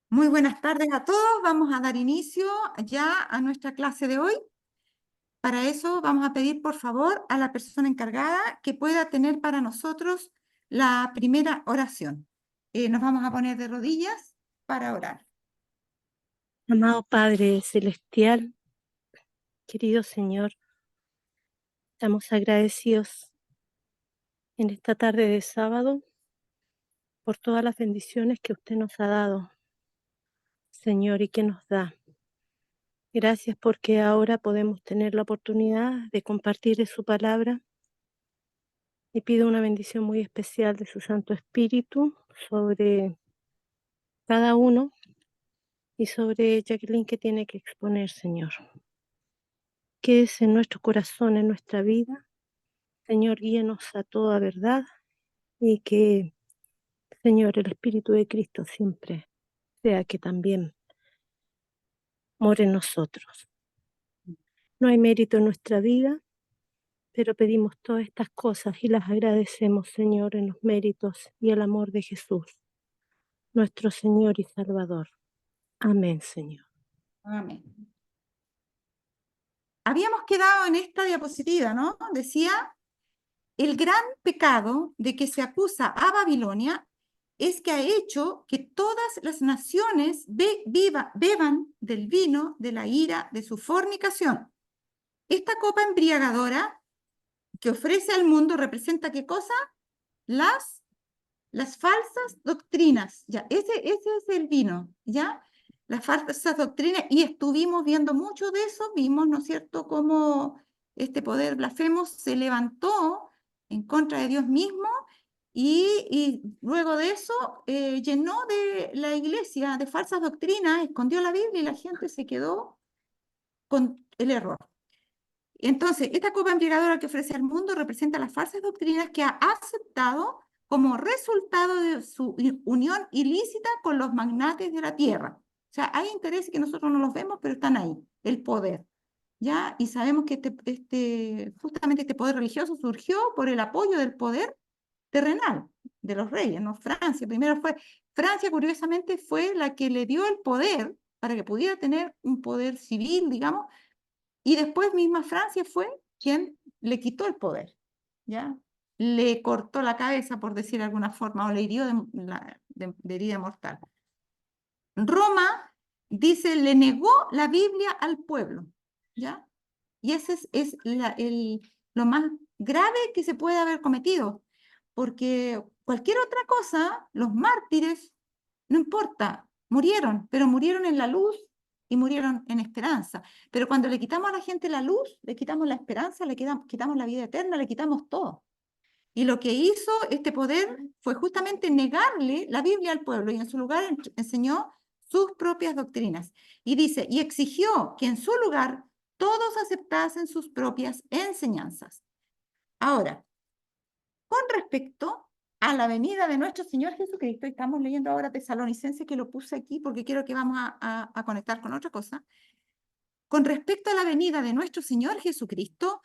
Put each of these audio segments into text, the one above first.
Muy buenas tardes a todos. Vamos a dar inicio ya a nuestra clase de hoy. Para eso vamos a pedir por favor a la persona encargada que pueda tener para nosotros la primera oración. Nos vamos a poner de rodillas para orar. Amado Padre Celestial, querido Señor, estamos agradecidos en esta tarde de sábado por todas las bendiciones que usted nos ha dado, Señor, y que nos da. Gracias porque ahora podemos tener la oportunidad de compartir de su palabra y pido una bendición muy especial de su Santo Espíritu sobre cada uno y sobre Jacqueline que tiene que exponer, Señor. Que es en nuestro corazón, en nuestra vida, Señor, guíenos a toda verdad y que, Señor, el Espíritu de Cristo siempre sea que también more en nosotros. No hay mérito en nuestra vida, pero pedimos todas estas cosas y las agradecemos, Señor, en los méritos y el amor de Jesús, nuestro Señor y Salvador. Amén, Señor. Amén. Habíamos quedado en esta diapositiva, ¿no? Decía, el gran pecado de que se acusa a Babilonia es que ha hecho que todas las naciones beban del vino de la ira de su fornicación. Esta copa embriagadora que ofrece al mundo representa ¿qué cosa? Las, las falsas doctrinas, ¿ya? Ese es el vino, ¿ya? Las falsas doctrinas, y estuvimos viendo mucho de eso, vimos, ¿no es cierto?, cómo este poder blasfemo se levantó en contra de Dios mismo y luego de eso llenó de la iglesia de falsas doctrinas, escondió la Biblia y la gente se quedó con el error. Entonces, esta copa embriagadora que ofrece al mundo representa las falsas doctrinas que ha aceptado como resultado de su unión ilícita con los magnates de la tierra. O sea, hay intereses que nosotros no los vemos, pero están ahí, el poder. ¿Ya? Y sabemos que justamente este poder religioso surgió por el apoyo del poder terrenal de los reyes, ¿no? Francia curiosamente fue la que le dio el poder para que pudiera tener un poder civil, digamos, y después misma Francia fue quien le quitó el poder, ¿ya? Le cortó la cabeza, por decir de alguna forma, o le hirió de herida mortal. Roma, dice, le negó la Biblia al pueblo, ¿ya? Y ese es lo más grave que se puede haber cometido, porque cualquier otra cosa, los mártires, no importa, murieron, pero murieron en la luz y murieron en esperanza. Pero cuando le quitamos a la gente la luz, le quitamos la esperanza, quitamos la vida eterna, le quitamos todo. Y lo que hizo este poder fue justamente negarle la Biblia al pueblo y en su lugar enseñó sus propias doctrinas. Y dice, y exigió que en su lugar todos aceptasen sus propias enseñanzas. Ahora, con respecto a la venida de nuestro Señor Jesucristo, y estamos leyendo ahora Tesalonicenses, que lo puse aquí porque quiero que vamos a conectar con otra cosa. Con respecto a la venida de nuestro Señor Jesucristo,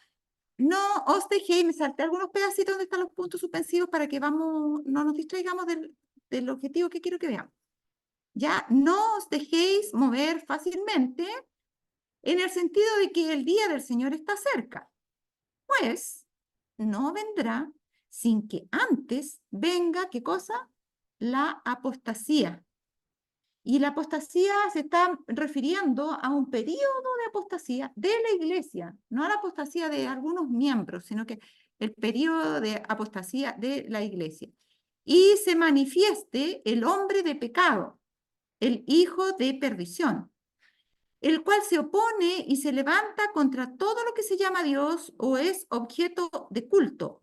no os dejéis, me salté algunos pedacitos donde están los puntos suspensivos para que no nos distraigamos del objetivo que quiero que veamos. Ya, no os dejéis mover fácilmente en el sentido de que el día del Señor está cerca, pues no vendrá sin que antes venga, ¿qué cosa? La apostasía. Y la apostasía se está refiriendo a un periodo de apostasía de la iglesia, no a la apostasía de algunos miembros, sino que el periodo de apostasía de la iglesia. Y se manifieste el hombre de pecado, el hijo de perdición, el cual se opone y se levanta contra todo lo que se llama Dios o es objeto de culto,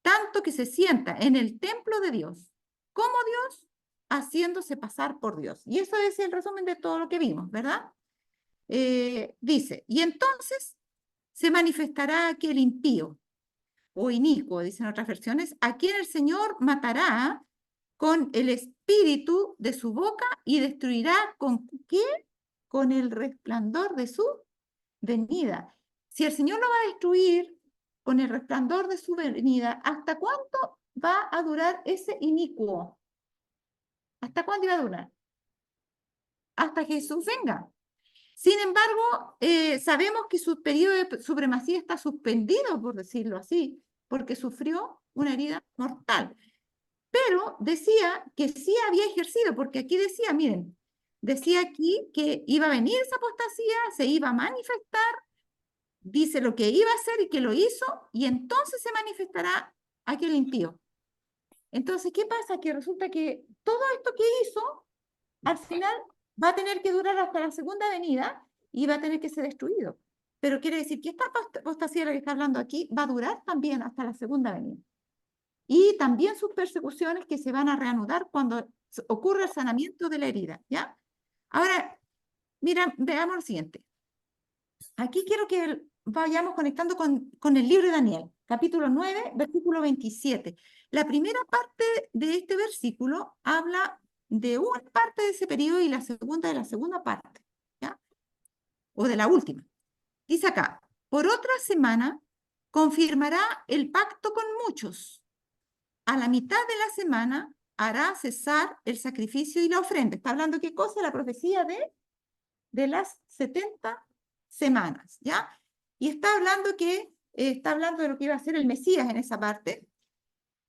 tanto que se sienta en el templo de Dios como Dios, haciéndose pasar por Dios. Y eso es el resumen de todo lo que vimos, ¿verdad? Dice, y entonces se manifestará aquel impío o inicuo, dicen otras versiones, a quien el Señor matará con el espíritu de su boca y destruirá con qué? Con el resplandor de su venida. Si el Señor lo va a destruir con el resplandor de su venida, ¿hasta cuánto va a durar ese inicuo? ¿Hasta cuándo iba a durar? hasta que Jesús venga. Sin embargo, sabemos que su periodo de supremacía está suspendido, por decirlo así, porque sufrió una herida mortal. Pero decía que sí había ejercido, porque aquí decía, miren, decía aquí que iba a venir esa apostasía, se iba a manifestar, dice lo que iba a hacer y que lo hizo, y entonces se manifestará aquel impío. Entonces, ¿qué pasa? Que resulta que todo esto que hizo, al final va a tener que durar hasta la segunda venida y va a tener que ser destruido. Pero quiere decir que esta apostasía de la que está hablando aquí va a durar también hasta la segunda venida. Y también sus persecuciones que se van a reanudar cuando ocurre el sanamiento de la herida, ¿ya? Ahora, mira, veamos lo siguiente. Aquí quiero que vayamos conectando con el libro de Daniel, capítulo 9, versículo 27. La primera parte de este versículo habla de una parte de ese periodo y la segunda de la segunda parte, ¿ya? O de la última. Dice acá, por otra semana confirmará el pacto con muchos. A la mitad de la semana hará cesar el sacrificio y la ofrenda. Está hablando qué cosa, la profecía de las 70 semanas, ¿ya? Y está hablando está hablando de lo que iba a hacer el Mesías en esa parte.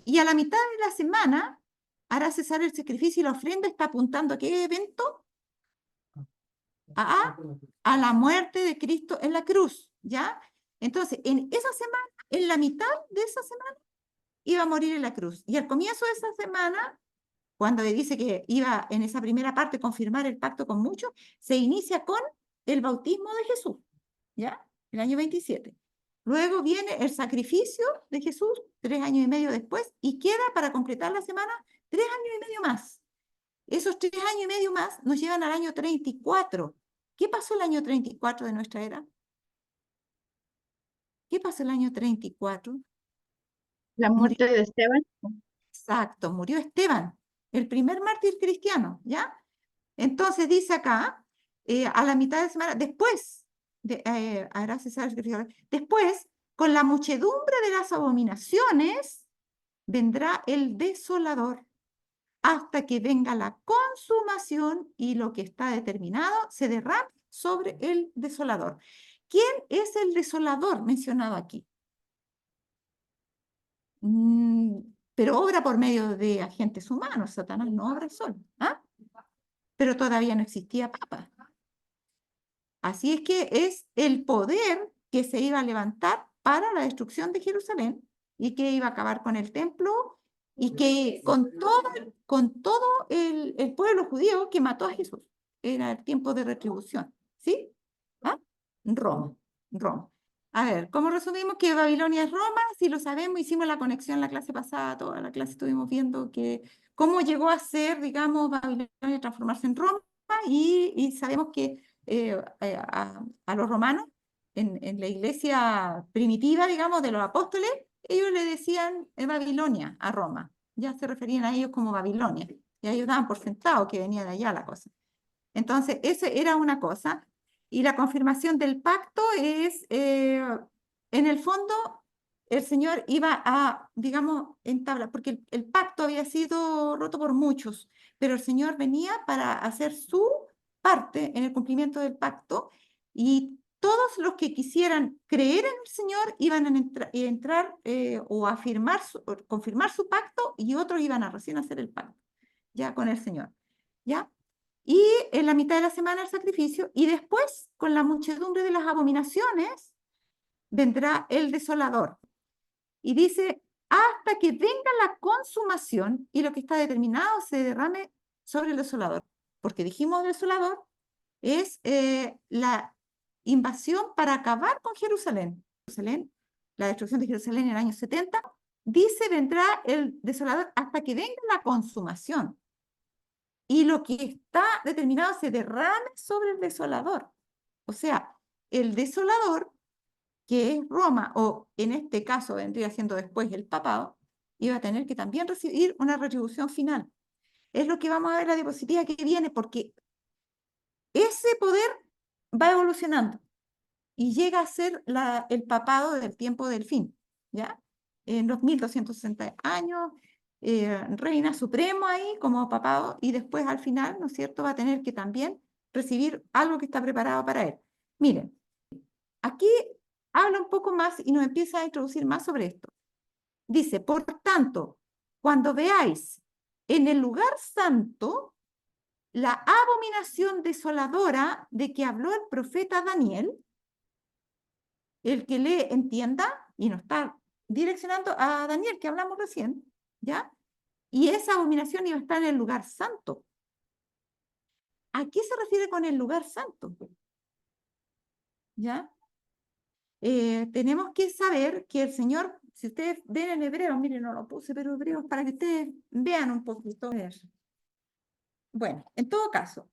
Y a la mitad de la semana hará cesar el sacrificio y la ofrenda. Está apuntando a qué evento? A la muerte de Cristo en la cruz, ¿ya? Entonces, en esa semana, en la mitad de esa semana, iba a morir en la cruz. Y al comienzo de esa semana, cuando le dice que iba en esa primera parte a confirmar el pacto con muchos, se inicia con el bautismo de Jesús, ¿ya? El año 27. Luego viene el sacrificio de Jesús, 3 años y medio después, y queda para completar la semana 3 años y medio más. Esos 3 años y medio más nos llevan al año 34. ¿Qué pasó el año 34 de nuestra era? ¿Qué pasó el año 34? La Murió, muerte de Esteban. exacto, murió Esteban, el primer mártir cristiano, ¿ya? Entonces dice acá, a la mitad de semana, después, hará cesar el sacrificio. Después, con la muchedumbre de las abominaciones, vendrá el desolador, hasta que venga la consumación y lo que está determinado se derrame sobre el desolador. ¿Quién es el desolador mencionado aquí? Pero obra por medio de agentes humanos, Satanás no obra solo, ¿ah? Pero todavía no existía papa. Así es que es el poder que se iba a levantar para la destrucción de Jerusalén y que iba a acabar con el templo y que con todo el pueblo judío que mató a Jesús. Era el tiempo de retribución, ¿sí? ¿Ah? Roma, Roma. A ver, ¿cómo resumimos que Babilonia es Roma? Si lo sabemos, hicimos la conexión la clase pasada, toda la clase estuvimos viendo que cómo llegó a ser, digamos, Babilonia transformarse en Roma y sabemos que a los romanos, en la iglesia primitiva, digamos, de los apóstoles, ellos le decían Babilonia a Roma. Ya se referían a ellos como Babilonia. Y ellos daban por sentado que venía de allá la cosa. Entonces, esa era una cosa. Y la confirmación del pacto es, en el fondo, el Señor iba a, digamos, entablar, porque el pacto había sido roto por muchos, pero el Señor venía para hacer su parte en el cumplimiento del pacto y todos los que quisieran creer en el Señor iban a entrar o afirmar, o confirmar su pacto y otros iban a recién hacer el pacto, ya con el Señor, ¿ya? Y en la mitad de la semana el sacrificio, y después, con la muchedumbre de las abominaciones, vendrá el desolador. Y dice, hasta que venga la consumación y lo que está determinado se derrame sobre el desolador. Porque dijimos desolador es la invasión para acabar con Jerusalén. La destrucción de Jerusalén en el año 70, dice, vendrá el desolador hasta que venga la consumación. Y lo que está determinado se derrame sobre el desolador. O sea, el desolador, que es Roma, o en este caso vendría siendo después el papado, iba a tener que también recibir una retribución final. Es lo que vamos a ver en la diapositiva que viene, porque ese poder va evolucionando y llega a ser el papado del tiempo del fin, ¿ya? En los 1260 años, reina supremo ahí como papado, y después al final, ¿no es cierto?, va a tener que también recibir algo que está preparado para él. Miren, aquí habla un poco más y nos empieza a introducir más sobre esto. Dice, por tanto, cuando veáis en el lugar santo la abominación desoladora de que habló el profeta Daniel, el que le entienda, y nos está direccionando a Daniel, que hablamos recién, ¿ya? Y esa abominación iba a estar en el lugar santo. ¿A qué se refiere con el lugar santo? ¿Ya? Tenemos que saber que el Señor, si ustedes ven en Hebreos, miren, no lo puse, pero Hebreos para que ustedes vean un poquito. Bueno, en todo caso,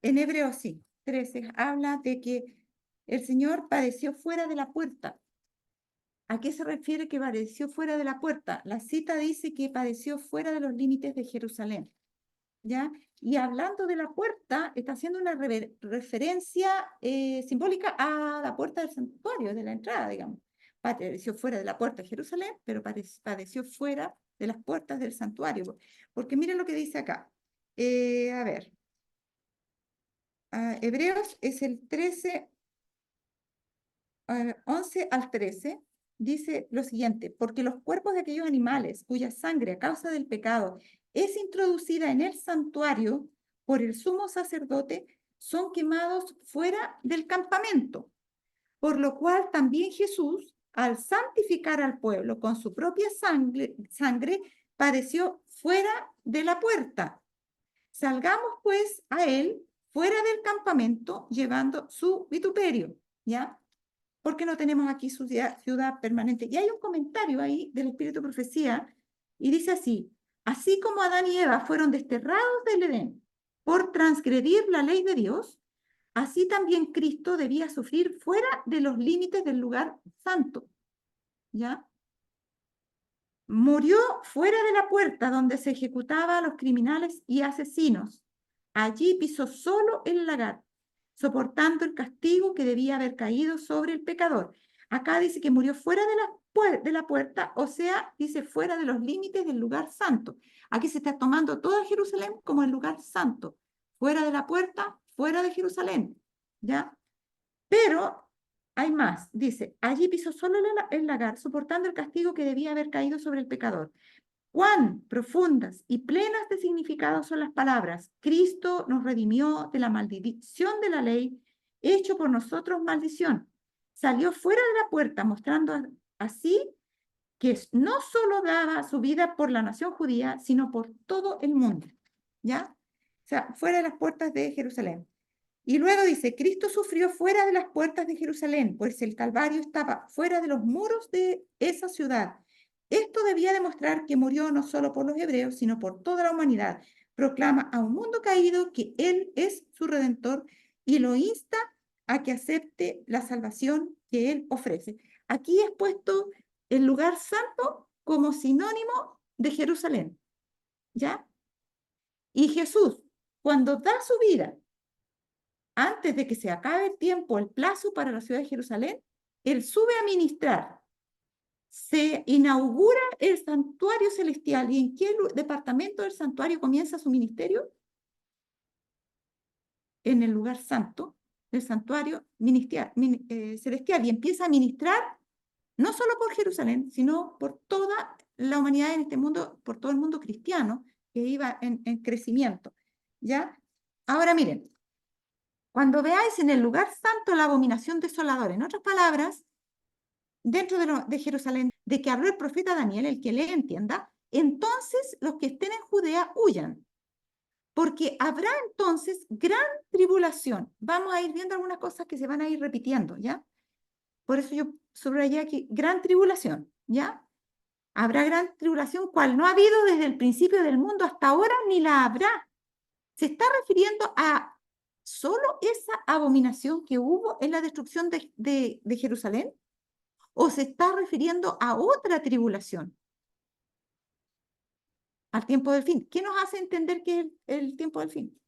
en Hebreos sí, 13 habla de que el Señor padeció fuera de la puerta. ¿A qué se refiere que padeció fuera de la puerta? La cita dice que padeció fuera de los límites de Jerusalén, ¿ya? Y hablando de la puerta, está haciendo una referencia simbólica a la puerta del santuario, de la entrada, digamos. Padeció fuera de la puerta de Jerusalén, pero padeció fuera de las puertas del santuario. Porque miren lo que dice acá. A ver, Hebreos es el 13, 11 al 13, dice lo siguiente, porque los cuerpos de aquellos animales cuya sangre a causa del pecado es introducida en el santuario por el sumo sacerdote, son quemados fuera del campamento, por lo cual también Jesús, al santificar al pueblo con su propia sangre padeció fuera de la puerta. Salgamos pues a él fuera del campamento llevando su vituperio, ¿ya? Porque no tenemos aquí su ciudad permanente. Y hay un comentario ahí del Espíritu de Profecía, y dice así, así como Adán y Eva fueron desterrados del Edén por transgredir la ley de Dios, así también Cristo debía sufrir fuera de los límites del lugar santo, ¿ya? Murió fuera de la puerta donde se ejecutaba a los criminales y asesinos. Allí pisó solo el lagar, soportando el castigo que debía haber caído sobre el pecador. Acá dice que murió fuera de la puerta, o sea, dice fuera de los límites del lugar santo. Aquí se está tomando toda Jerusalén como el lugar santo. Fuera de la puerta, fuera de Jerusalén, ¿ya? Pero hay más. Dice, allí pisó solo el lagar, soportando el castigo que debía haber caído sobre el pecador. Cuán profundas y plenas de significado son las palabras. Cristo nos redimió de la maldición de la ley, hecho por nosotros maldición. Salió fuera de la puerta, mostrando así que no solo daba su vida por la nación judía, sino por todo el mundo. ¿Ya? O sea, fuera de las puertas de Jerusalén. Y luego dice, Cristo sufrió fuera de las puertas de Jerusalén, pues el Calvario estaba fuera de los muros de esa ciudad. Esto debía demostrar que murió no solo por los hebreos, sino por toda la humanidad. Proclama a un mundo caído que Él es su redentor y lo insta a que acepte la salvación que Él ofrece. Aquí es puesto el lugar santo como sinónimo de Jerusalén, ¿ya? Y Jesús, cuando da su vida, antes de que se acabe el tiempo, el plazo para la ciudad de Jerusalén, él sube a ministrar. Se inaugura el santuario celestial. ¿Y en qué departamento del santuario comienza su ministerio? En el lugar santo del santuario celestial. Y empieza a ministrar no solo por Jerusalén, sino por toda la humanidad en este mundo, por todo el mundo cristiano que iba en crecimiento. ¿Ya? Ahora miren, cuando veáis en el lugar santo la abominación desoladora, en otras palabras, dentro de Jerusalén, de que habló el profeta Daniel, el que le entienda, entonces los que estén en Judea huyan, porque habrá entonces gran tribulación. Vamos a ir viendo algunas cosas que se van a ir repitiendo, ¿ya? Por eso yo subrayé aquí, gran tribulación, ¿ya? Habrá gran tribulación, cual no ha habido desde el principio del mundo hasta ahora, ni la habrá. Se está refiriendo a solo esa abominación que hubo en la destrucción de Jerusalén, o se está refiriendo a otra tribulación, al tiempo del fin. ¿Qué nos hace entender que es el tiempo del fin?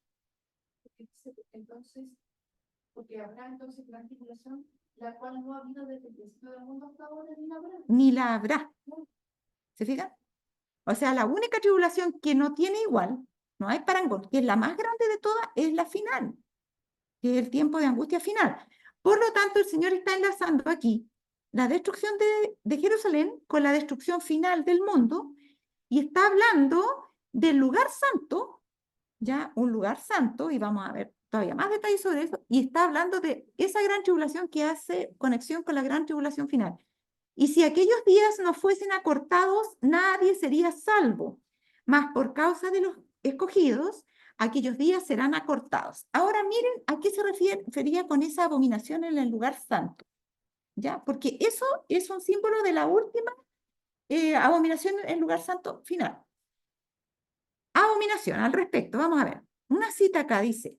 Entonces, porque habrá entonces gran tribulación, la cual no ha habido desde el principio del mundo hasta ahora, ni la habrá. Ni la habrá. ¿Se fijan? O sea, la única tribulación que no tiene igual, no hay parangón, que es la más grande de todas, es la final. que es el tiempo de angustia final. Por lo tanto, el Señor está enlazando aquí la destrucción de Jerusalén con la destrucción final del mundo, y está hablando del lugar santo, ya un lugar santo, y vamos a ver todavía más detalles sobre eso, y está hablando de esa gran tribulación que hace conexión con la gran tribulación final. Y si aquellos días no fuesen acortados, nadie sería salvo, mas por causa de los escogidos, aquellos días serán acortados. Ahora miren a qué se refería con esa abominación en el lugar santo, ¿ya? Porque eso es un símbolo de la última abominación en el lugar santo final. Abominación al respecto, vamos a ver. Una cita acá dice: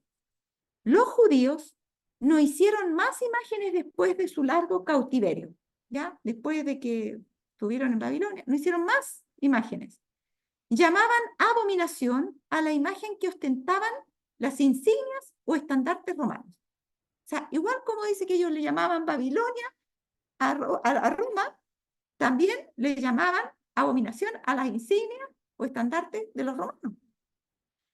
los judíos no hicieron más imágenes después de su largo cautiverio, ¿ya? Después de que estuvieron en Babilonia, no hicieron más imágenes. Llamaban abominación a la imagen que ostentaban las insignias o estandartes romanos. O sea, igual como dice que ellos le llamaban Babilonia a Roma, también le llamaban abominación a las insignias o estandartes de los romanos,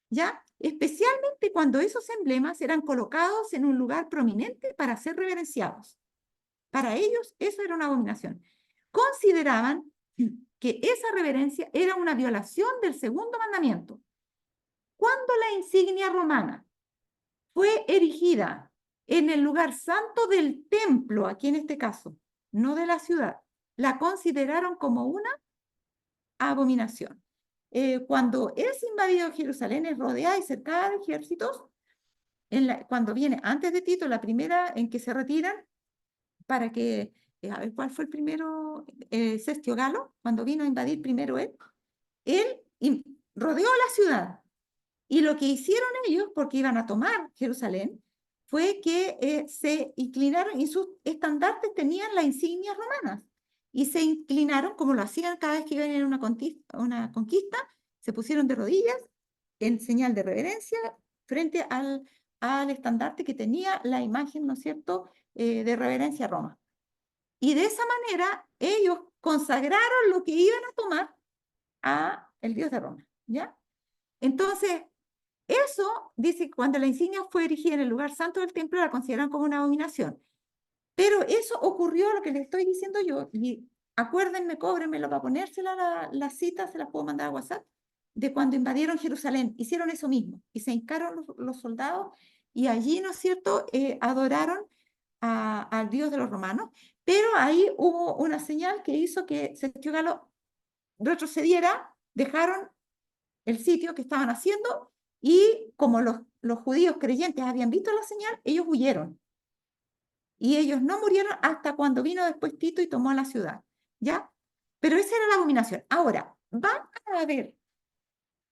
¿ya? Especialmente cuando esos emblemas eran colocados en un lugar prominente para ser reverenciados. Para ellos eso era una abominación. Consideraban que esa reverencia era una violación del segundo mandamiento. Cuando la insignia romana fue erigida en el lugar santo del templo, aquí en este caso, no de la ciudad, la consideraron como una abominación. Cuando es invadido Jerusalén, es rodeada y cercada de ejércitos, cuando viene antes de Tito, la primera en que se retiran, para que, a ver, ¿cuál fue el primero? Cestio Galo, cuando vino a invadir primero él rodeó la ciudad. Y lo que hicieron ellos, porque iban a tomar Jerusalén, fue que se inclinaron y sus estandartes tenían las insignias romanas. Y se inclinaron, como lo hacían cada vez que iban a una conquista, se pusieron de rodillas en señal de reverencia frente al estandarte que tenía la imagen, ¿no es cierto?, de reverencia a Roma. Y de esa manera ellos consagraron lo que iban a tomar a el dios de Roma, ¿ya? Entonces, eso dice que cuando la insignia fue erigida en el lugar santo del templo, la consideran como una abominación. Pero eso ocurrió, lo que les estoy diciendo yo, y acuérdenme, cóbrenmelo para ponérsela la cita, se las puedo mandar a WhatsApp, de cuando invadieron Jerusalén, hicieron eso mismo, y se hincaron los soldados, y allí, ¿no es cierto?, adoraron al dios de los romanos, pero ahí hubo una señal que hizo que Sergio Galo retrocediera, dejaron el sitio que estaban haciendo, y como los judíos creyentes habían visto la señal, ellos huyeron. Y ellos no murieron hasta cuando vino después Tito y tomó la ciudad, ¿ya? Pero esa era la abominación. Ahora, van a haber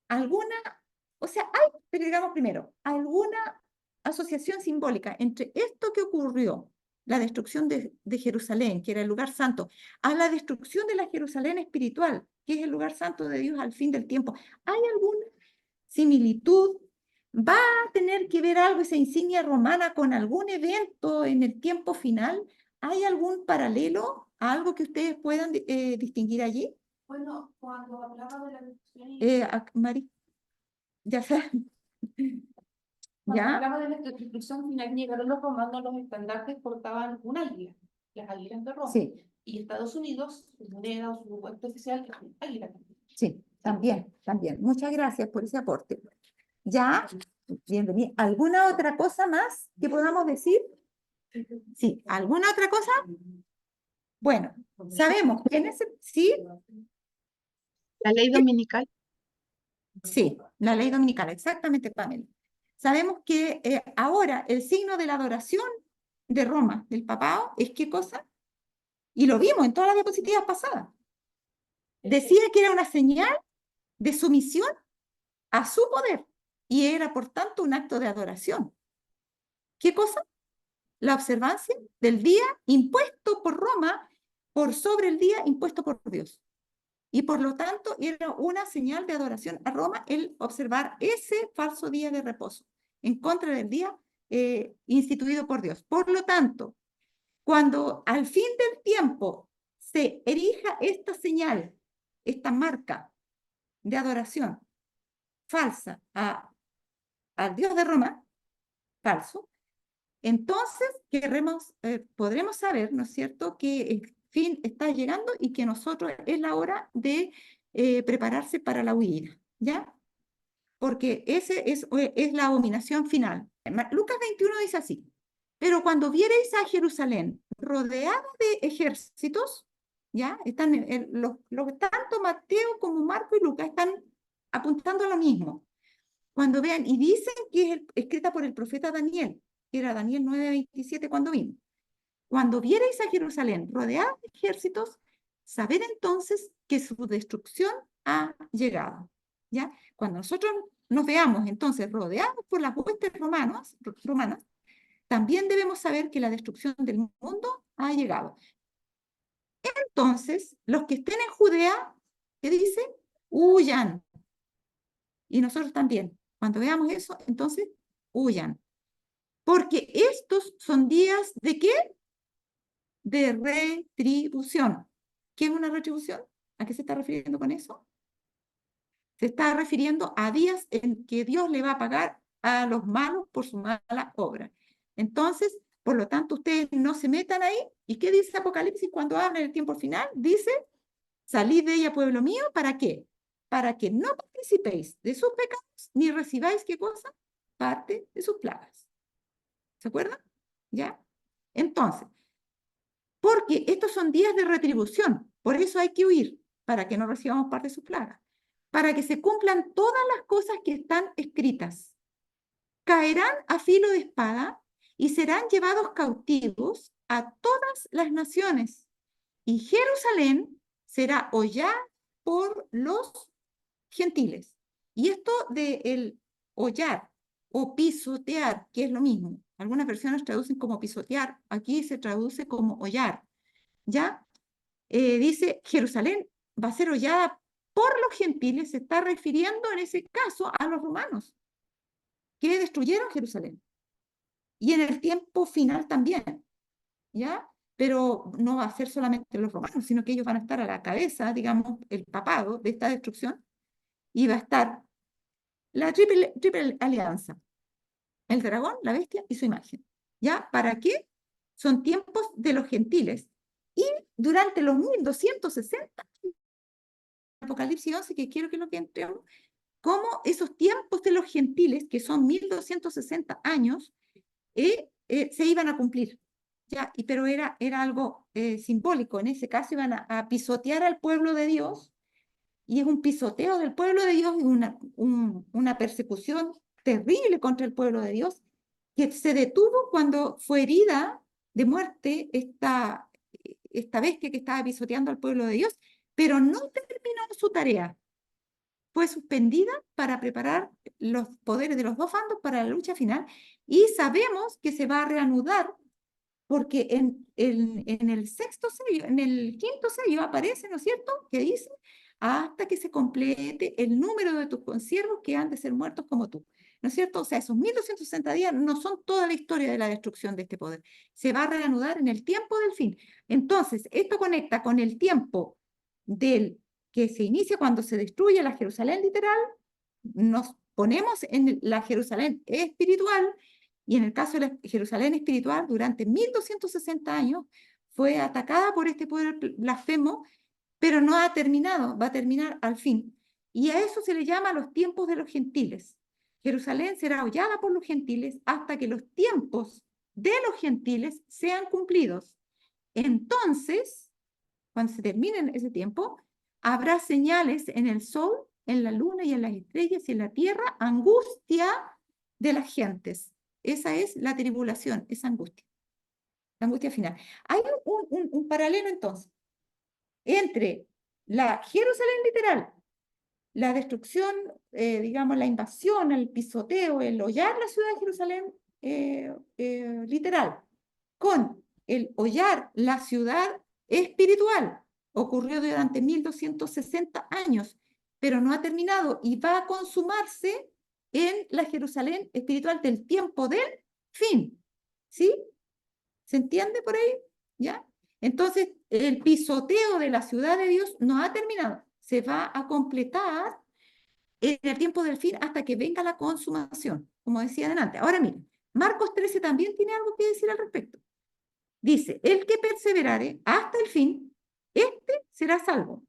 alguna, o sea, hay, pero digamos primero, alguna asociación simbólica entre esto que ocurrió, la destrucción de Jerusalén, que era el lugar santo, a la destrucción de la Jerusalén espiritual, que es el lugar santo de Dios al fin del tiempo. ¿Hay alguna similitud? ¿Va a tener que ver algo esa insignia romana con algún evento en el tiempo final? ¿Hay algún paralelo a algo que ustedes puedan distinguir allí? Bueno, cuando hablaba de la destrucción, Mari, ya sabes. cuando ¿Ya? hablaba de la destrucción final, llegaron los romanos, los estandartes portaban un águila, las águilas de Roma. Sí, Y Estados Unidos, su moneda o su puesto oficial, es un águila. sí, también, también. Muchas gracias por ese aporte. ¿Ya? Bienvenido. ¿Alguna otra cosa más que podamos decir? Sí, ¿alguna otra cosa? Bueno, sabemos que en ese... Sí, La ley dominical. sí, la ley dominical, exactamente, Pamela. Sabemos que ahora el signo de la adoración de Roma, del papado, es ¿qué cosa? Y lo vimos en todas las diapositivas pasadas. Decía que era una señal de sumisión a su poder y era, por tanto, un acto de adoración. ¿Qué cosa? La observancia del día impuesto por Roma por sobre el día impuesto por Dios. Y por lo tanto era una señal de adoración a Roma el observar ese falso día de reposo en contra del día instituido por Dios. Por lo tanto, cuando al fin del tiempo se erija esta señal, esta marca de adoración falsa al Dios de Roma, falso, entonces podremos saber, ¿no es cierto?, que el fin está llegando y que nosotros es la hora de prepararse para la huida, ¿ya? Porque ese es la abominación final. Lucas 21 dice así: pero cuando viereis a Jerusalén rodeada de ejércitos, ¿ya? Tanto Mateo como Marco y Lucas están apuntando a lo mismo. Cuando vean, y dicen que es escrita por el profeta Daniel, que era Daniel 9:27 cuando vino. Cuando viereis a Jerusalén rodeada de ejércitos, sabed entonces que su destrucción ha llegado, ¿ya? Cuando nosotros nos veamos entonces rodeados por las huestes romanas, también debemos saber que la destrucción del mundo ha llegado. Entonces, los que estén en Judea, ¿qué dice? Huyan. Y nosotros también. Cuando veamos eso, entonces, huyan. Porque estos son días ¿de qué? De retribución. ¿Qué es una retribución? ¿A qué se está refiriendo con eso? Se está refiriendo a días en que Dios le va a pagar a los malos por su mala obra. Entonces, por lo tanto, ustedes no se metan ahí. ¿Y qué dice Apocalipsis cuando habla en el tiempo final? Dice, salid de ella, pueblo mío, ¿para qué? Para que no participéis de sus pecados, ni recibáis, ¿qué cosa? Parte de sus plagas. ¿Se acuerdan? ¿Ya? Entonces, porque estos son días de retribución, por eso hay que huir, para que no recibamos parte de sus plagas, para que se cumplan todas las cosas que están escritas. Caerán a filo de espada y serán llevados cautivos a todas las naciones, y Jerusalén será hollada por los gentiles. Y esto de el hollar o pisotear, que es lo mismo, algunas versiones traducen como pisotear, aquí se traduce como hollar, ¿ya? Dice, Jerusalén va a ser hollada por los gentiles, se está refiriendo en ese caso a los romanos, que destruyeron Jerusalén. Y en el tiempo final también, ¿ya? Pero no va a ser solamente los romanos, sino que ellos van a estar a la cabeza, digamos, el papado de esta destrucción, y va a estar la triple alianza, el dragón, la bestia y su imagen. ¿Ya? ¿Para qué? Son tiempos de los gentiles. Y durante los 1260, Apocalipsis 11, que quiero que lo entremos, cómo esos tiempos de los gentiles, que son 1260 años, se iban a cumplir. ¿Ya? Pero era algo simbólico. En ese caso iban a pisotear al pueblo de Dios, y es un pisoteo del pueblo de Dios y una persecución terrible contra el pueblo de Dios, que se detuvo cuando fue herida de muerte esta bestia que estaba pisoteando al pueblo de Dios, pero no terminó su tarea. Fue suspendida para preparar los poderes de los dos bandos para la lucha final, y sabemos que se va a reanudar porque en el sexto sello, en el quinto sello aparece, ¿no es cierto?, que dice, hasta que se complete el número de tus consiervos que han de ser muertos como tú. ¿No es cierto? O sea, esos 1260 días no son toda la historia de la destrucción de este poder. Se va a reanudar en el tiempo del fin. Entonces, esto conecta con el tiempo del que se inicia cuando se destruye la Jerusalén literal, nos ponemos en la Jerusalén espiritual, y en el caso de la Jerusalén espiritual, durante 1260 años, fue atacada por este poder blasfemo, pero no ha terminado, va a terminar al fin. Y a eso se le llama los tiempos de los gentiles. Jerusalén será hollada por los gentiles hasta que los tiempos de los gentiles sean cumplidos. Entonces, cuando se termine ese tiempo, habrá señales en el sol, en la luna y en las estrellas y en la tierra, angustia de las gentes. Esa es la tribulación, esa angustia, la angustia final. Hay un paralelo entonces entre la Jerusalén literal, la destrucción, digamos, la invasión, el pisoteo, el hollar la ciudad de Jerusalén literal, con el hollar la ciudad espiritual. Ocurrió durante 1260 años, pero no ha terminado y va a consumarse en la Jerusalén espiritual del tiempo del fin. ¿Sí? ¿Se entiende por ahí? ¿Ya? Entonces, el pisoteo de la ciudad de Dios no ha terminado. Se va a completar en el tiempo del fin hasta que venga la consumación, como decía adelante. Ahora miren, Marcos 13 también tiene algo que decir al respecto. Dice, el que perseverare hasta el fin, este será salvo.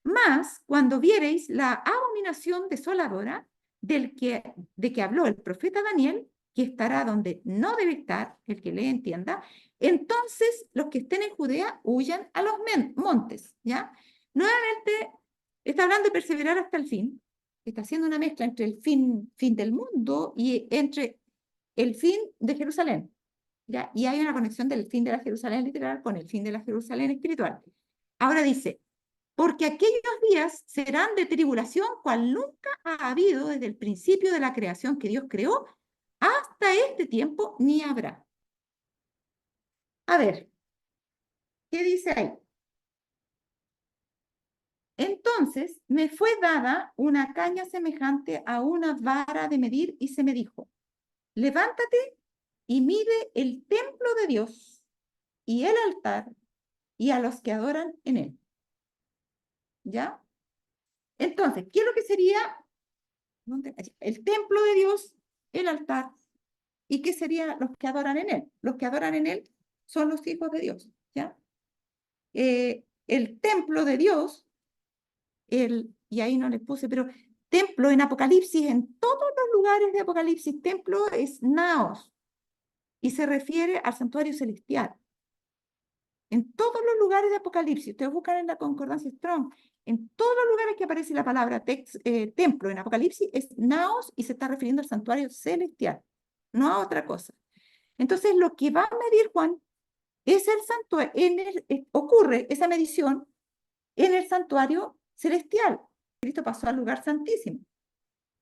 Mas, cuando viereis la abominación desoladora de que habló el profeta Daniel, que estará donde no debe estar, el que le entienda, entonces los que estén en Judea huyan a los montes, ¿ya? Nuevamente, está hablando de perseverar hasta el fin, está haciendo una mezcla entre el fin del mundo y entre el fin de Jerusalén, ¿ya? Y hay una conexión del fin de la Jerusalén literal con el fin de la Jerusalén espiritual. Ahora dice, porque aquellos días serán de tribulación cual nunca ha habido desde el principio de la creación que Dios creó hasta este tiempo ni habrá. A ver, ¿qué dice ahí? Entonces me fue dada una caña semejante a una vara de medir y se me dijo, levántate y mide el templo de Dios y el altar y a los que adoran en él. ¿Ya? Entonces, ¿qué es lo que sería el templo de Dios, el altar? ¿Y qué serían los que adoran en él? Los que adoran en él son los hijos de Dios, ¿ya? El templo de Dios, y ahí no les puse, pero templo en Apocalipsis, en todos los lugares de Apocalipsis, templo es naos, y se refiere al santuario celestial. En todos los lugares de Apocalipsis, ustedes buscan en la concordancia Strong, en todos los lugares que aparece la palabra templo en Apocalipsis, es naos y se está refiriendo al santuario celestial, no a otra cosa. Entonces, lo que va a medir Juan es el santuario, ocurre esa medición en el santuario celestial. Cristo pasó al lugar santísimo,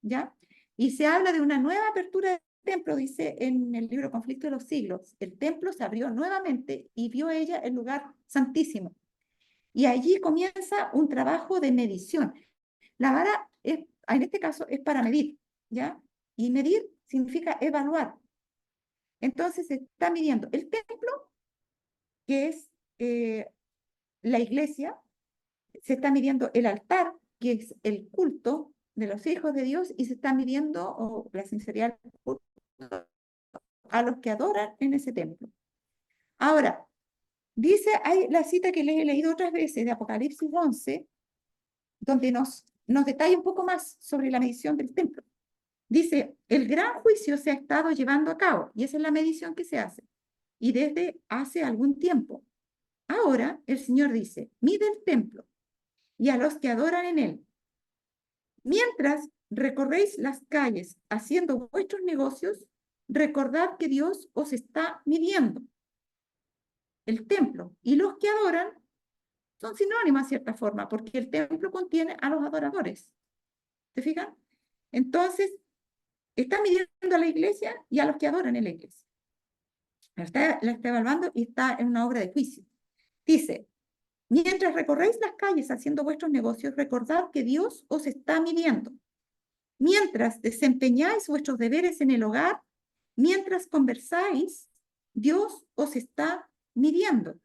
¿ya? Y se habla de una nueva apertura del templo, dice en el libro Conflicto de los Siglos. El templo se abrió nuevamente y vio ella el lugar santísimo. Y allí comienza un trabajo de medición. La vara, en este caso, es para medir, ¿ya? Y medir significa evaluar. Entonces se está midiendo el templo, que es la iglesia, se está midiendo el altar, que es el culto de los hijos de Dios, y se está midiendo la sinceridad del culto a los que adoran en ese templo. Ahora, dice, hay la cita que les he leído otras veces de Apocalipsis 11, donde nos detalla un poco más sobre la medición del templo. Dice, el gran juicio se ha estado llevando a cabo, y esa es la medición que se hace, y desde hace algún tiempo. Ahora el Señor dice, mide el templo y a los que adoran en él. Mientras recorréis las calles haciendo vuestros negocios, recordad que Dios os está midiendo. El templo y los que adoran son sinónimos en cierta forma, porque el templo contiene a los adoradores. ¿Se fijan? Entonces, está midiendo a la iglesia y a los que adoran en la iglesia. La está evaluando y está en una obra de juicio. Dice, mientras recorréis las calles haciendo vuestros negocios, recordad que Dios os está midiendo. Mientras desempeñáis vuestros deberes en el hogar, mientras conversáis, Dios os está midiendo.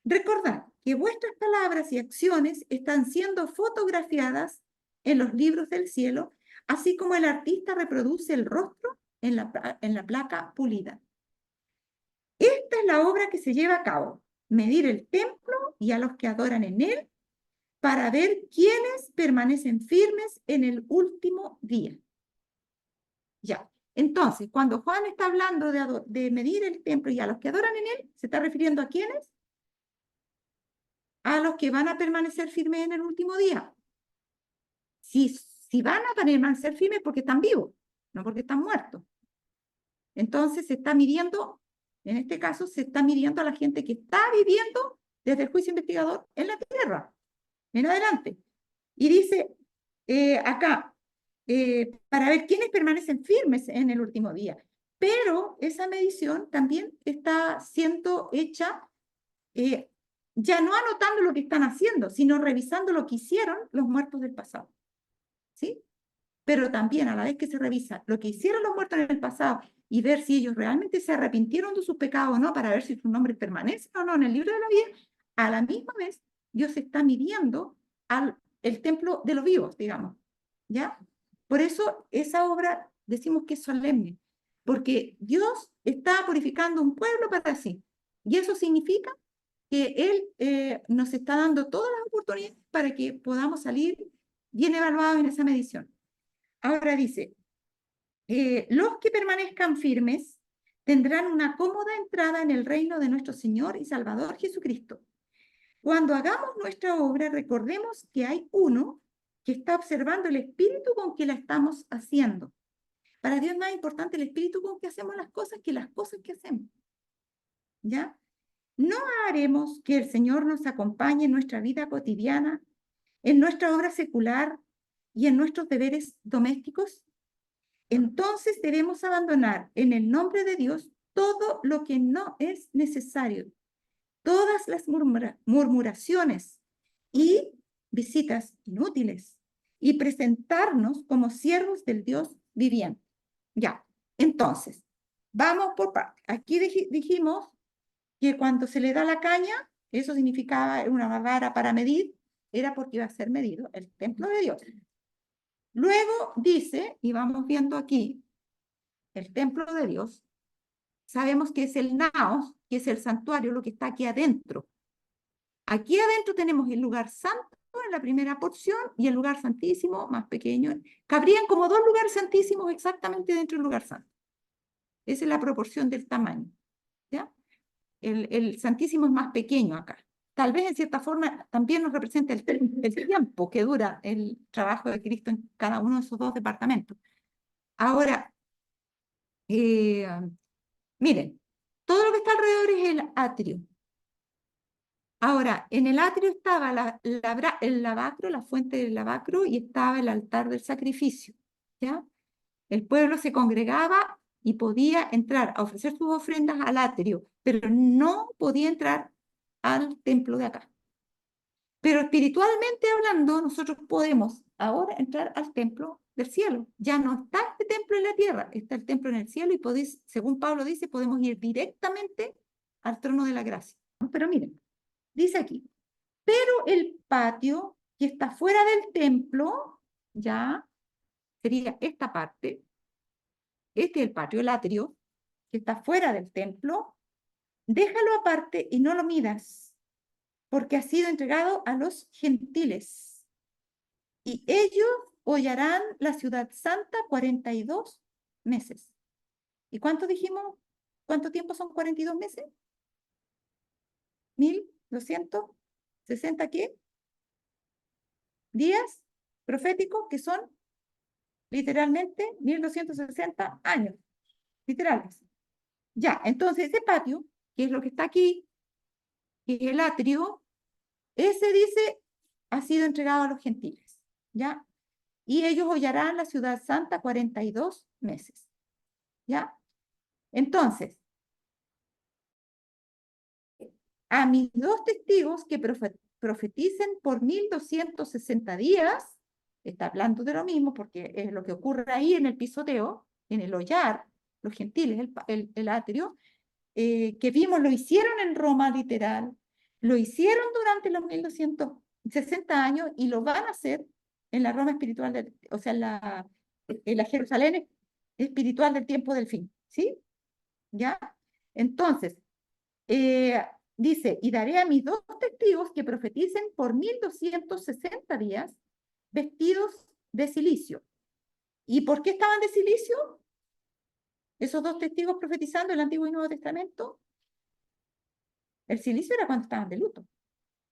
Recordad que vuestras palabras y acciones están siendo fotografiadas en los libros del cielo, así como el artista reproduce el rostro en la placa pulida. Esta es la obra que se lleva a cabo, medir el templo y a los que adoran en él, para ver quiénes permanecen firmes en el último día. Ya, entonces, cuando Juan está hablando de medir el templo y a los que adoran en él, ¿se está refiriendo a quiénes? A los que van a permanecer firmes en el último día. Si van a permanecer firmes porque están vivos, no porque están muertos. Entonces se está midiendo, en este caso, se está midiendo a la gente que está viviendo desde el juicio investigador en la tierra, en adelante. Y dice acá, para ver quiénes permanecen firmes en el último día. Pero esa medición también está siendo hecha ya no anotando lo que están haciendo, sino revisando lo que hicieron los muertos del pasado. ¿Sí? Pero también a la vez que se revisa lo que hicieron los muertos en el pasado y ver si ellos realmente se arrepintieron de sus pecados o no, para ver si sus nombres permanecen o no en el libro de la vida, a la misma vez Dios está midiendo el templo de los vivos, digamos. ¿Ya? Por eso esa obra decimos que es solemne, porque Dios está purificando un pueblo para sí. Y eso significa que Él nos está dando todas las oportunidades para que podamos salir bien evaluados en esa medición. Ahora dice, los que permanezcan firmes tendrán una cómoda entrada en el reino de nuestro Señor y Salvador Jesucristo. Cuando hagamos nuestra obra, recordemos que hay uno que está observando el espíritu con que la estamos haciendo. Para Dios es más importante el espíritu con que hacemos las cosas que las cosas que hacemos. ¿Ya? No haremos que el Señor nos acompañe en nuestra vida cotidiana, en nuestra obra secular y en nuestros deberes domésticos. Entonces debemos abandonar en el nombre de Dios todo lo que no es necesario, todas las murmuraciones y visitas inútiles, y presentarnos como siervos del Dios viviente. Ya, entonces, vamos por partes. Aquí dijimos que cuando se le da la caña, eso significaba una vara para medir, era porque iba a ser medido el templo de Dios. Luego dice, y vamos viendo aquí, el templo de Dios, sabemos que es el naos, que es el santuario, lo que está aquí adentro. Aquí adentro tenemos el lugar santo en la primera porción y el lugar santísimo más pequeño. Cabrían como dos lugares santísimos exactamente dentro del lugar santo. Esa es la proporción del tamaño. ¿Ya? El santísimo es más pequeño acá. Tal vez en cierta forma también nos representa el tiempo que dura el trabajo de Cristo en cada uno de esos dos departamentos. Ahora, miren, todo lo que está alrededor es el atrio. Ahora, en el atrio estaba el lavacro, la fuente del lavacro, y estaba el altar del sacrificio. ¿Ya? El pueblo se congregaba y podía entrar a ofrecer sus ofrendas al atrio, pero no podía entrar al templo de acá. Pero espiritualmente hablando, nosotros podemos ahora entrar al templo del cielo. Ya no está este templo en la tierra, está el templo en el cielo y podéis, según Pablo dice, podemos ir directamente al trono de la gracia. Pero miren, dice aquí, pero el patio que está fuera del templo, ya sería esta parte, este es el patio, el atrio, que está fuera del templo, déjalo aparte y no lo midas, porque ha sido entregado a los gentiles. Y ellos hollarán la ciudad santa 42 meses. ¿Y cuánto dijimos? ¿Cuánto tiempo son 42 meses? 1260, ¿qué? Días proféticos que son literalmente 1260 años, literales. Ya, entonces ese patio, que es lo que está aquí, que es el atrio, ese dice, ha sido entregado a los gentiles, ¿ya? Y ellos hollarán la ciudad santa 42 meses, ¿ya? Entonces, a mis dos testigos que profeticen por 1260 días, está hablando de lo mismo porque es lo que ocurre ahí en el pisoteo, en el hollar, los gentiles, el atrio, que vimos, lo hicieron en Roma literal, lo hicieron durante los 1260 años y lo van a hacer en la Roma espiritual, o sea, en la Jerusalén espiritual del tiempo del fin, ¿sí? ¿Ya? Entonces, dice, y daré a mis dos testigos que profeticen por 1260 días vestidos de silicio. ¿Y por qué estaban de silicio? Esos dos testigos profetizando el Antiguo y Nuevo Testamento. El silicio era cuando estaban de luto.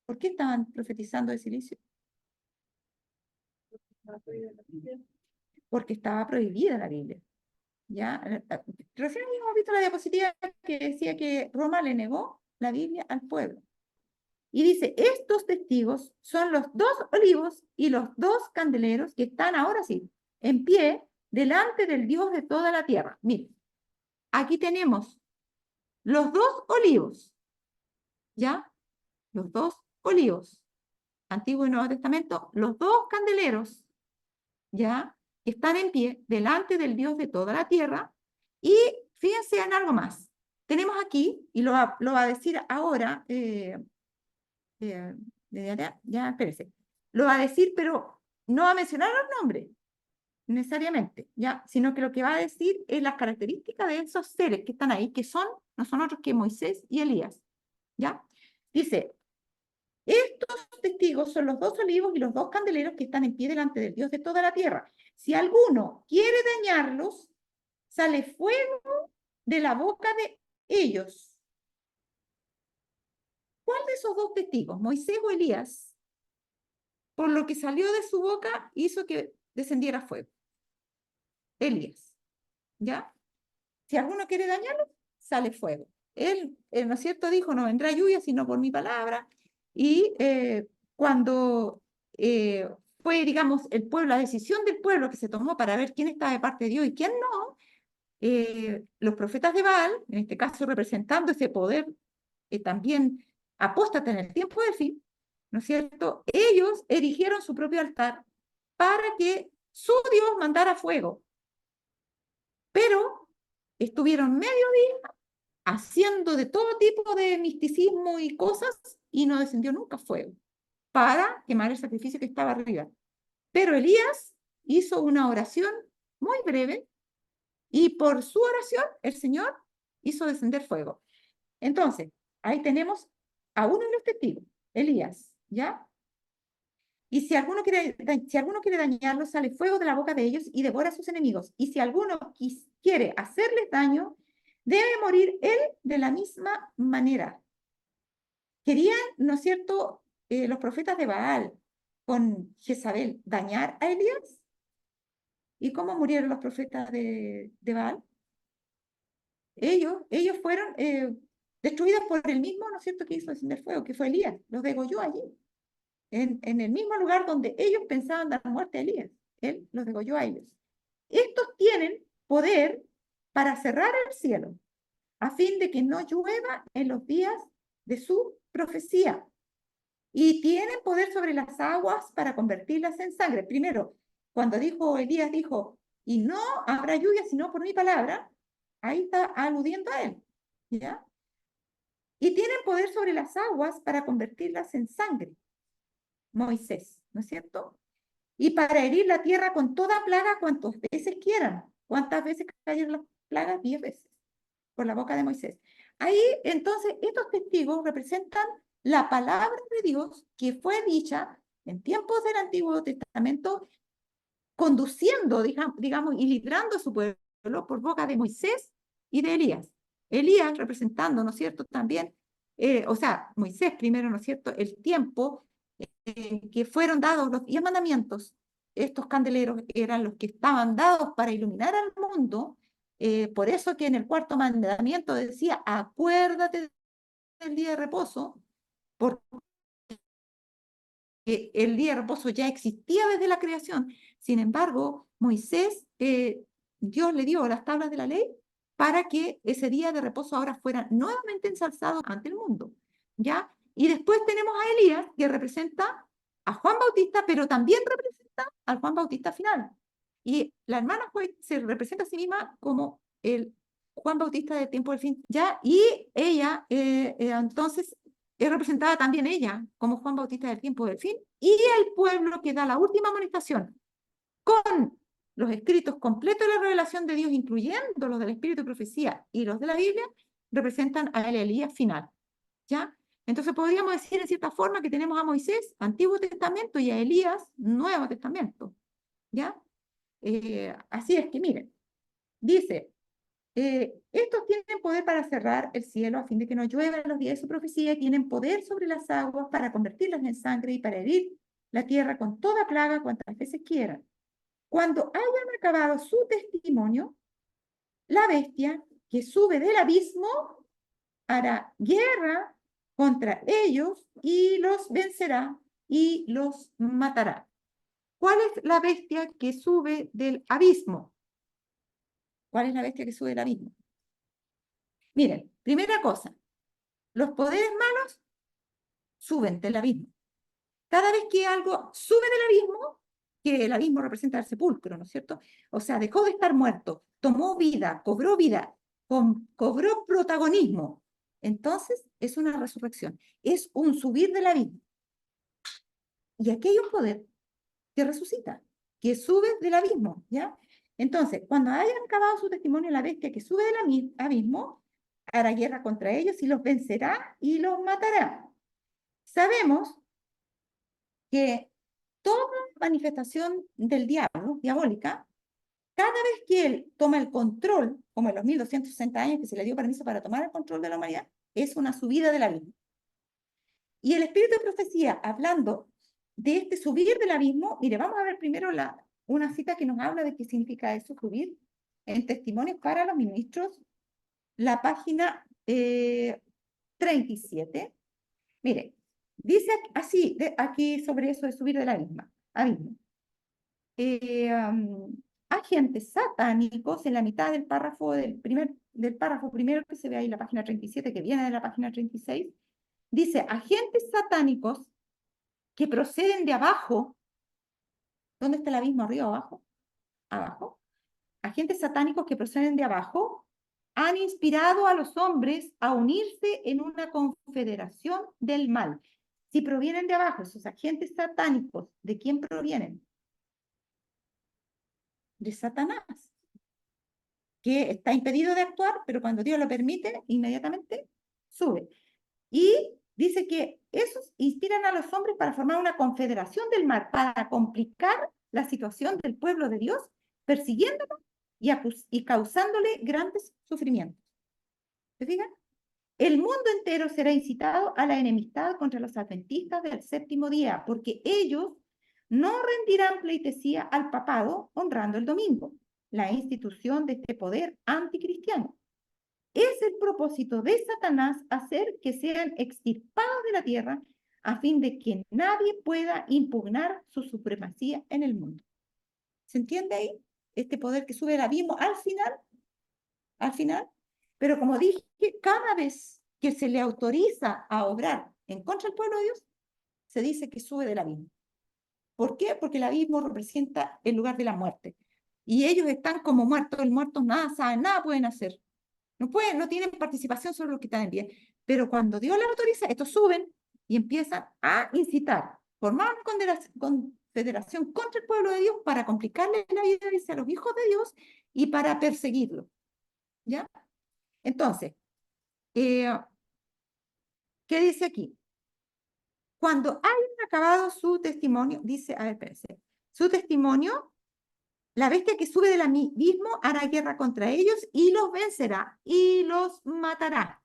¿Por qué estaban profetizando de silicio? Porque estaba prohibida la Biblia. ¿Ya? Recién hemos visto la diapositiva que decía que Roma le negó la Biblia al pueblo. Y dice, estos testigos son los dos olivos y los dos candeleros que están ahora sí, en pie, delante del Dios de toda la tierra. Miren, aquí tenemos los dos olivos, ¿ya? Los dos olivos, Antiguo y Nuevo Testamento, los dos candeleros, ¿ya? Que están en pie delante del Dios de toda la tierra. Y fíjense en algo más. Tenemos aquí, y lo va a decir ahora, ya, espérese. Lo va a decir, pero no va a mencionar los nombres. necesariamente, ¿ya? Sino que lo que va a decir es las características de esos seres que están ahí, que son, no son otros que Moisés y Elías, ¿ya? Dice, estos testigos son los 2 olivos y los 2 candeleros que están en pie delante del Dios de toda la tierra. Si alguno quiere dañarlos, sale fuego de la boca de ellos. ¿Cuál de esos 2 testigos, Moisés o Elías, por lo que salió de su boca, hizo que descendiera fuego? Elías, ¿ya? Si alguno quiere dañarlo, sale fuego. Él, ¿no es cierto?, dijo, no vendrá lluvia sino por mi palabra. Y cuando fue, digamos, el pueblo, la decisión del pueblo que se tomó para ver quién estaba de parte de Dios y quién no, los profetas de Baal, en este caso representando ese poder también apóstata en el tiempo del fin, ¿no es cierto?, ellos erigieron su propio altar para que su Dios mandara fuego. Pero estuvieron medio día haciendo de todo tipo de misticismo y cosas y no descendió nunca fuego para quemar el sacrificio que estaba arriba. Pero Elías hizo una oración muy breve y por su oración el Señor hizo descender fuego. Entonces, ahí tenemos a uno de los testigos, Elías, ¿ya? Y si alguno quiere dañarlo, sale fuego de la boca de ellos y devora a sus enemigos. Y si alguno quiere hacerles daño, debe morir él de la misma manera. Querían, ¿no es cierto?, los profetas de Baal con Jezabel dañar a Elías. ¿Y cómo murieron los profetas de Baal? Ellos fueron destruidos por el mismo, ¿no es cierto?, que hizo descender fuego, que fue Elías. Los degolló allí. En el mismo lugar donde ellos pensaban dar muerte a Elías. Él los degolló a ellos. Estos tienen poder para cerrar el cielo, a fin de que no llueva en los días de su profecía. Y tienen poder sobre las aguas para convertirlas en sangre. Primero, cuando Elías dijo, y no habrá lluvia sino por mi palabra, ahí está aludiendo a él, ¿ya? Y tienen poder sobre las aguas para convertirlas en sangre. Moisés, ¿no es cierto? Y para herir la tierra con toda plaga cuantas veces quieran. ¿Cuántas veces cayeron las plagas? 10 veces, por la boca de Moisés. Ahí, entonces, estos testigos representan la palabra de Dios que fue dicha en tiempos del Antiguo Testamento, conduciendo, digamos, y librando a su pueblo por boca de Moisés y de Elías. Elías representando, ¿no es cierto?, también, o sea, Moisés primero, ¿no es cierto?, el tiempo que fueron dados los 10 mandamientos. Estos candeleros eran los que estaban dados para iluminar al mundo. Por eso que en el 4.º mandamiento decía, acuérdate del día de reposo, porque el día de reposo ya existía desde la creación. Sin embargo, Moisés, Dios le dio las tablas de la ley para que ese día de reposo ahora fuera nuevamente ensalzado ante el mundo, ¿ya? Y después tenemos a Elías, que representa a Juan Bautista, pero también representa al Juan Bautista final. Y la hermana se representa a sí misma como el Juan Bautista del tiempo del fin, ¿ya? Y ella, entonces, es representada también ella como Juan Bautista del tiempo del fin, y el pueblo que da la última amonestación con los escritos completos de la revelación de Dios, incluyendo los del Espíritu de Profecía y los de la Biblia, representan a Elías final, ¿ya? Entonces podríamos decir en cierta forma que tenemos a Moisés, Antiguo Testamento, y a Elías, Nuevo Testamento, ¿ya? Así es que miren, dice, estos tienen poder para cerrar el cielo a fin de que no llueva en los días de su profecía, y tienen poder sobre las aguas para convertirlas en sangre y para herir la tierra con toda plaga cuantas veces quieran. Cuando hayan acabado su testimonio, la bestia que sube del abismo hará guerra contra ellos y los vencerá y los matará. ¿Cuál es la bestia que sube del abismo? ¿Cuál es la bestia que sube del abismo? Miren, primera cosa, los poderes malos suben del abismo. Cada vez que algo sube del abismo, que el abismo representa el sepulcro, ¿no es cierto? O sea, dejó de estar muerto, tomó vida, cobró protagonismo. Entonces, es una resurrección, es un subir del abismo. Y aquí hay un poder que resucita. que sube del abismo, ¿ya? Entonces, cuando hayan acabado su testimonio, la bestia que sube del abismo hará guerra contra ellos y los vencerá y los matará. Sabemos que toda manifestación del diablo, diabólica, cada vez que él toma el control, como en los 1260 años que se le dio permiso para tomar el control de la humanidad, es una subida del abismo. Y el espíritu de profecía, hablando de este subir del abismo, mire, vamos a ver primero una cita que nos habla de qué significa eso, subir, en Testimonios para los Ministros, la página 37. Mire, dice así, aquí sobre eso de subir del abismo. Agentes satánicos en la mitad del párrafo del párrafo primero que se ve ahí, la página 37, que viene de la página 36, dice, agentes satánicos que proceden de abajo. ¿Dónde está el abismo? ¿Arriba o abajo? Abajo. Agentes satánicos que proceden de abajo han inspirado a los hombres a unirse en una confederación del mal. Si provienen de abajo, esos agentes satánicos, ¿de quién provienen? De Satanás, que está impedido de actuar, pero cuando Dios lo permite, inmediatamente sube. Y dice que esos inspiran a los hombres para formar una confederación del mal, para complicar la situación del pueblo de Dios, persiguiéndolo y causándole grandes sufrimientos. ¿Se fijan? El mundo entero será incitado a la enemistad contra los adventistas del séptimo día, porque ellos no rendirán pleitesía al papado honrando el domingo, la institución de este poder anticristiano. Es el propósito de Satanás hacer que sean extirpados de la tierra a fin de que nadie pueda impugnar su supremacía en el mundo. ¿Se entiende ahí? Este poder que sube el abismo al final, pero como dije, cada vez que se le autoriza a obrar en contra del pueblo de Dios, se dice que sube del abismo. ¿Por qué? Porque el abismo representa el lugar de la muerte. Y ellos están como muertos, los muertos nada saben, nada pueden hacer. No tienen participación sobre lo que están en pie. Pero cuando Dios les autoriza, estos suben y empiezan a incitar, formar una confederación contra el pueblo de Dios para complicarle la vida a los hijos de Dios y para perseguirlo. ¿Ya? Entonces, ¿qué dice aquí? Cuando hayan acabado su testimonio, dice, a ver, espérense, su testimonio, la bestia que sube del abismo hará guerra contra ellos y los vencerá y los matará.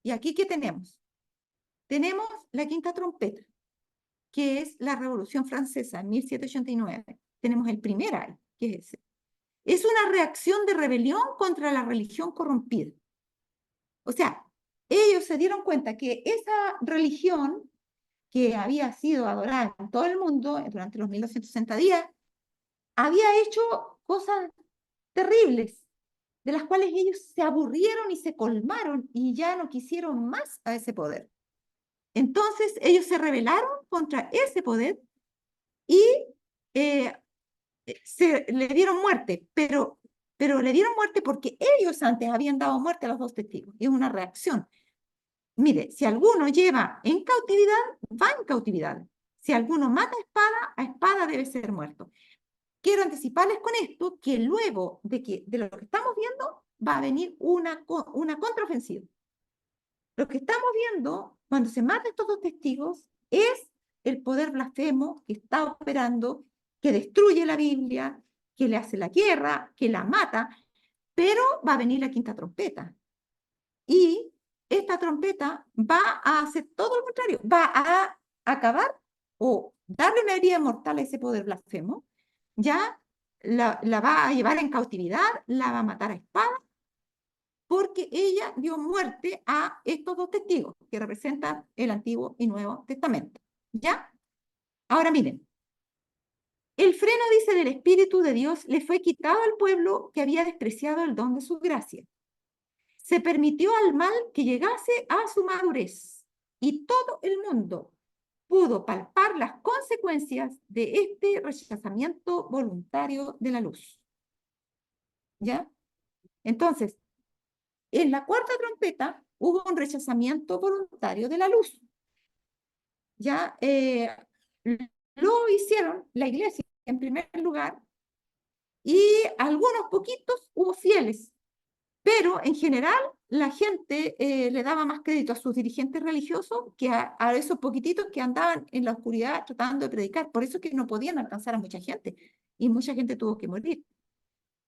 ¿Y aquí qué tenemos? Tenemos la quinta trompeta, que es la Revolución Francesa en 1789. Tenemos el primer ay, que es ese. Es una reacción de rebelión contra la religión corrompida. O sea, ellos se dieron cuenta que esa religión que había sido adorada en todo el mundo durante los 1260 días, había hecho cosas terribles, de las cuales ellos se aburrieron y se colmaron y ya no quisieron más a ese poder. Entonces ellos se rebelaron contra ese poder y le dieron muerte, pero le dieron muerte porque ellos antes habían dado muerte a los dos testigos. Y es una reacción. Mire, si alguno lleva en cautividad, va en cautividad. Si alguno mata a espada debe ser muerto. Quiero anticiparles con esto que luego de lo que estamos viendo va a venir una contraofensiva. Lo que estamos viendo cuando se matan estos dos testigos es el poder blasfemo que está operando, que destruye la Biblia, que le hace la guerra, que la mata, pero va a venir la quinta trompeta. Y esta trompeta va a hacer todo lo contrario, va a acabar o darle una herida mortal a ese poder blasfemo, ya la va a llevar en cautividad, la va a matar a espada, porque ella dio muerte a estos dos testigos que representan el Antiguo y Nuevo Testamento. ¿Ya? Ahora miren, el freno, dice, del Espíritu de Dios le fue quitado al pueblo que había despreciado el don de su gracia. Se permitió al mal que llegase a su madurez y todo el mundo pudo palpar las consecuencias de este rechazamiento voluntario de la luz. ¿Ya? Entonces, en la cuarta trompeta hubo un rechazamiento voluntario de la luz. Ya lo hicieron la iglesia en primer lugar, y algunos poquitos hubo fieles, pero en general la gente le daba más crédito a sus dirigentes religiosos que a esos poquititos que andaban en la oscuridad tratando de predicar. Por eso es que no podían alcanzar a mucha gente, y mucha gente tuvo que morir.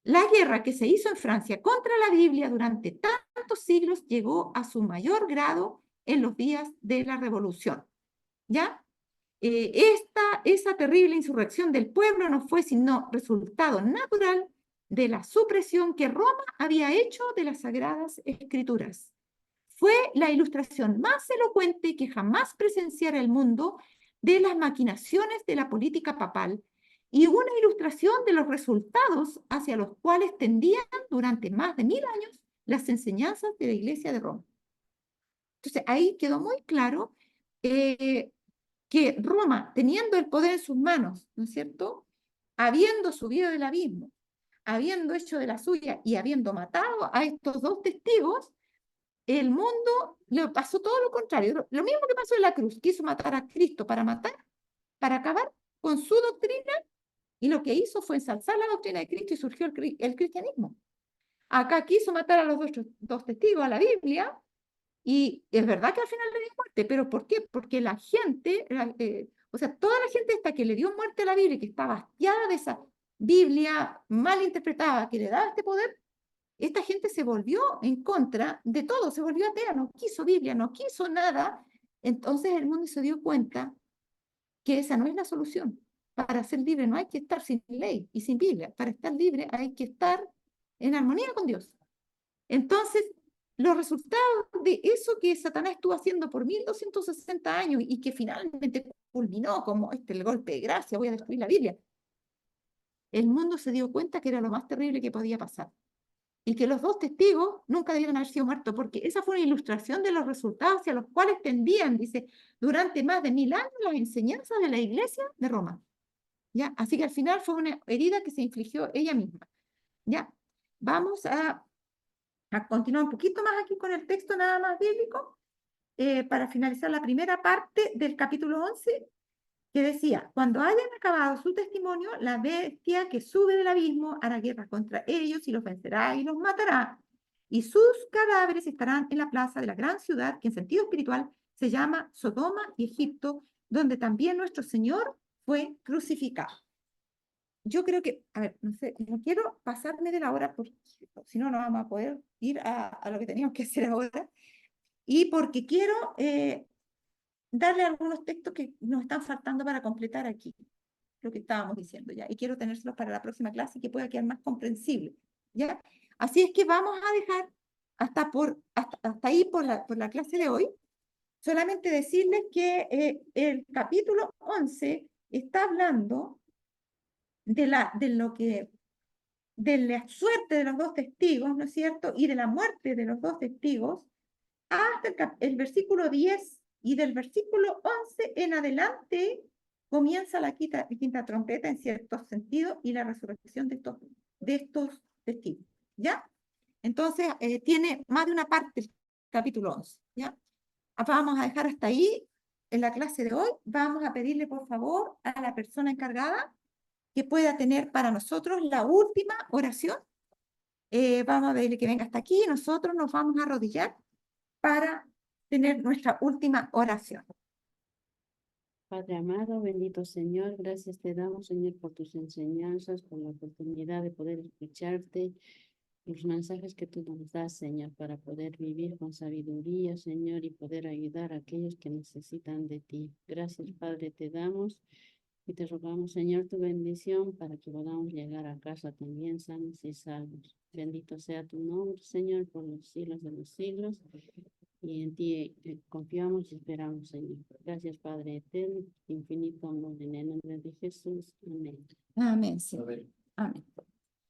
La guerra que se hizo en Francia contra la Biblia durante tantos siglos llegó a su mayor grado en los días de la Revolución, ¿ya? Esa terrible insurrección del pueblo no fue sino resultado natural de la supresión que Roma había hecho de las Sagradas Escrituras. Fue la ilustración más elocuente que jamás presenciara el mundo de las maquinaciones de la política papal y una ilustración de los resultados hacia los cuales tendían durante más de 1000 años las enseñanzas de la Iglesia de Roma. Entonces, ahí quedó muy claro que Roma, teniendo el poder en sus manos, ¿no es cierto?, habiendo subido del abismo, habiendo hecho de la suya y habiendo matado a estos dos testigos, el mundo le pasó todo lo contrario. Lo mismo que pasó en la cruz, quiso matar a Cristo para matar, para acabar con su doctrina, y lo que hizo fue ensalzar la doctrina de Cristo y surgió el cristianismo. Acá quiso matar a los dos testigos, a la Biblia, y es verdad que al final le dio muerte, pero ¿por qué? Porque la gente, o sea, toda la gente esta que le dio muerte a la Biblia, que estaba hastiada de esa Biblia mal interpretada que le daba este poder, esta gente se volvió en contra de todo, se volvió atea, no quiso Biblia, no quiso nada. Entonces el mundo se dio cuenta que esa no es la solución. Para ser libre no hay que estar sin ley y sin Biblia. Para estar libre hay que estar en armonía con Dios. Entonces, los resultados de eso que Satanás estuvo haciendo por 1260 años y que finalmente culminó como el golpe de gracia, voy a destruir la Biblia, el mundo se dio cuenta que era lo más terrible que podía pasar. Y que los dos testigos nunca debieron haber sido muertos, porque esa fue una ilustración de los resultados hacia los cuales tendían, dice, durante más de 1000 años las enseñanzas de la Iglesia de Roma. ¿Ya? Así que al final fue una herida que se infligió ella misma. ¿Ya? Vamos a continuar un poquito más aquí con el texto nada más bíblico, para finalizar la primera parte del capítulo 11, que decía, cuando hayan acabado su testimonio, la bestia que sube del abismo hará guerra contra ellos y los vencerá y los matará. Y sus cadáveres estarán en la plaza de la gran ciudad, que en sentido espiritual se llama Sodoma y Egipto, donde también nuestro Señor fue crucificado. Yo creo que, a ver, no sé, no quiero pasarme de la hora, porque si no, no vamos a poder ir a lo que teníamos que hacer ahora. Y porque quiero darle algunos textos que nos están faltando para completar aquí lo que estábamos diciendo ya, y quiero tenérselos para la próxima clase y que pueda quedar más comprensible, ¿ya? Así es que vamos a dejar hasta ahí por la clase de hoy. Solamente decirles que el capítulo 11 está hablando de la suerte de los dos testigos, ¿no es cierto? Y de la muerte de los dos testigos, hasta el versículo 10, y del versículo 11 en adelante comienza la quinta trompeta en cierto sentido y la resurrección de estos testigos, ¿ya? Entonces, tiene más de una parte el capítulo 11, ¿ya? Vamos a dejar hasta ahí en la clase de hoy. Vamos a pedirle, por favor, a la persona encargada que pueda tener para nosotros la última oración. Vamos a pedirle que venga hasta aquí y nosotros nos vamos a arrodillar para tener nuestra última oración. Padre amado, bendito Señor, gracias te damos, Señor, por tus enseñanzas, por la oportunidad de poder escucharte, los mensajes que tú nos das, Señor, para poder vivir con sabiduría, Señor, y poder ayudar a aquellos que necesitan de ti. Gracias, Padre, te damos y te rogamos, Señor, tu bendición para que podamos llegar a casa también sanos y salvos. Bendito sea tu nombre, Señor, por los siglos de los siglos. Y en ti confiamos y esperamos, Señor. Gracias, Padre eterno, infinito amor, en el nombre de Jesús. Amén. Amén, Señor. Amén.